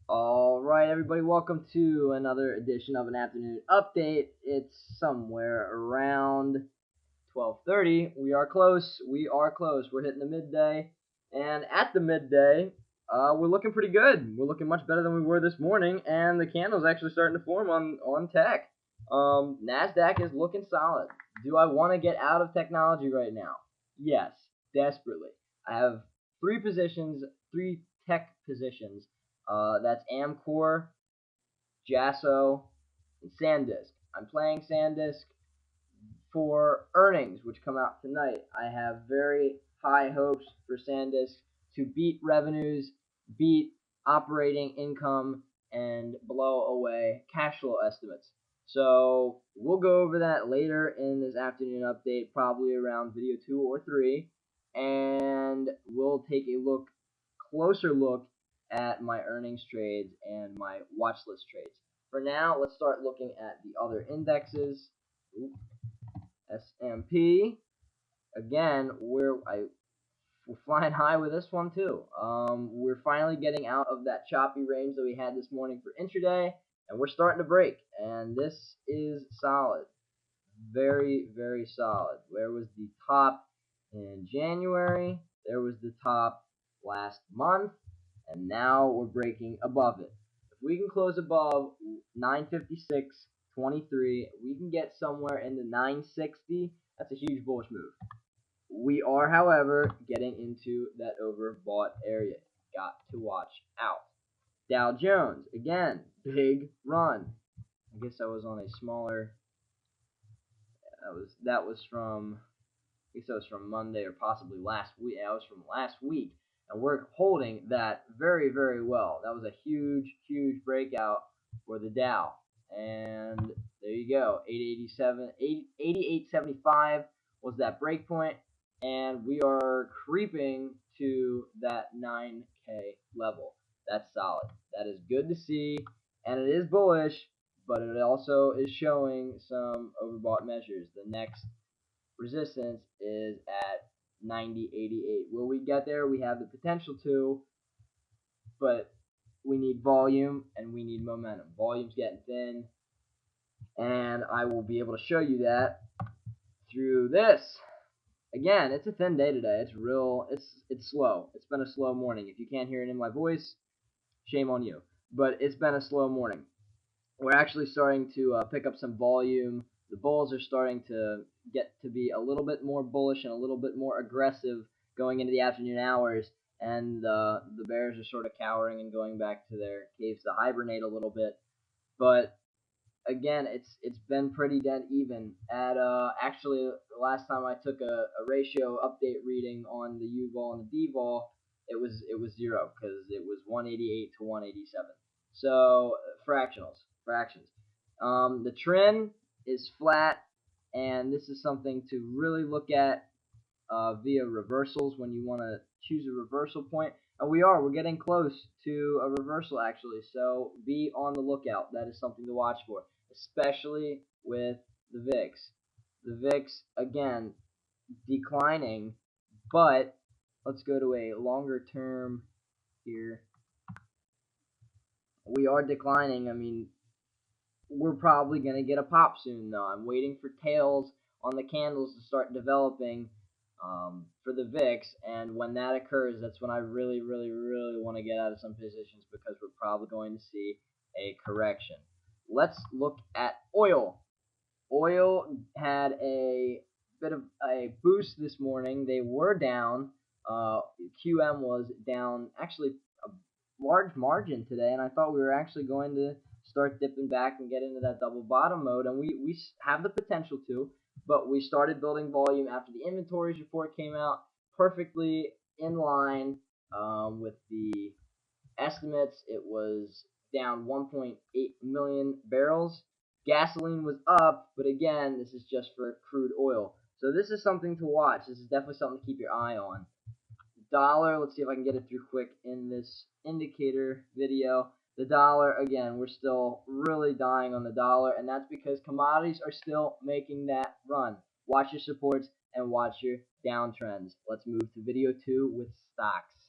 Alright, everybody, welcome to another edition of an afternoon update. It's somewhere around 12:30. We are close. We're hitting the midday. And at the midday, we're looking pretty good. We're looking much better than we were this morning, and the candle's actually starting to form on tech. NASDAQ is looking solid. Do I want to get out of technology right now? Yes, desperately. I have three tech positions. That's Amcor, Jasso, and SanDisk. I'm playing SanDisk for earnings, which come out tonight. I have very high hopes for SanDisk to beat revenues, beat operating income, and blow away cash flow estimates. So we'll go over that later in this afternoon update, probably around video 2 or 3, and we'll take a closer look at my earnings trades and my watch list trades. For now, let's start looking at the other indexes. S&P, again, we're flying high with this one too. We're finally getting out of that choppy range that we had this morning for intraday, and we're starting to break. And this is solid, very, very solid. Where was the top in January? There was the top last month, and now we're breaking above it. If we can close above 956.23, we can get somewhere in the 960. That's a huge bullish move. We are, however, getting into that overbought area. Got to watch out. Dow Jones, again, big run. I guess I was on a smaller. That was from. I guess that was from Monday or possibly last week. That was from last week, and we're holding that very, very well. That was a huge, huge breakout for the Dow, and there you go. 88.75 was that break point, and we are creeping to that 9K level. That's solid. That is good to see, and it is bullish, but it also is showing some overbought measures. The next resistance is at 90.88. Will we get there? We have the potential to, but we need volume and we need momentum. Volume's getting thin, and I will be able to show you that through this. Again, it's a thin day today. It's real. It's slow. It's been a slow morning. If you can't hear it in my voice, shame on you. But it's been a slow morning. We're actually starting to pick up some volume. The bulls are starting to get to be a little bit more bullish and a little bit more aggressive going into the afternoon hours, and the bears are sort of cowering and going back to their caves to hibernate a little bit. But again, it's been pretty dead even. At actually, the last time I took a ratio update reading on the U vol and the D vol, it was 0 because it was 188 to 187. So fractions. The trend is flat, and this is something to really look at via reversals when you want to choose a reversal point. And we're getting close to a reversal actually, so be on the lookout. That is something to watch for, especially with the VIX. The VIX, again, declining, but let's go to a longer term here. We are declining. I mean, we're probably going to get a pop soon, though. I'm waiting for tails on the candles to start developing for the VIX, and when that occurs, that's when I really, really, really want to get out of some positions because we're probably going to see a correction. Let's look at oil. Oil had a bit of a boost this morning. They were down. QM was down actually a large margin today, and I thought we were actually going to start dipping back and get into that double bottom mode, and we have the potential to, but we started building volume after the inventories report came out, perfectly in line with the estimates. It was down 1.8 million barrels. Gasoline was up, but again, this is just for crude oil. So this is something to watch. This is definitely something to keep your eye on. Dollar, let's see if I can get it through quick in this indicator video. The dollar, again, we're still really dying on the dollar, and that's because commodities are still making that run. Watch your supports and watch your downtrends. Let's move to video 2 with stocks.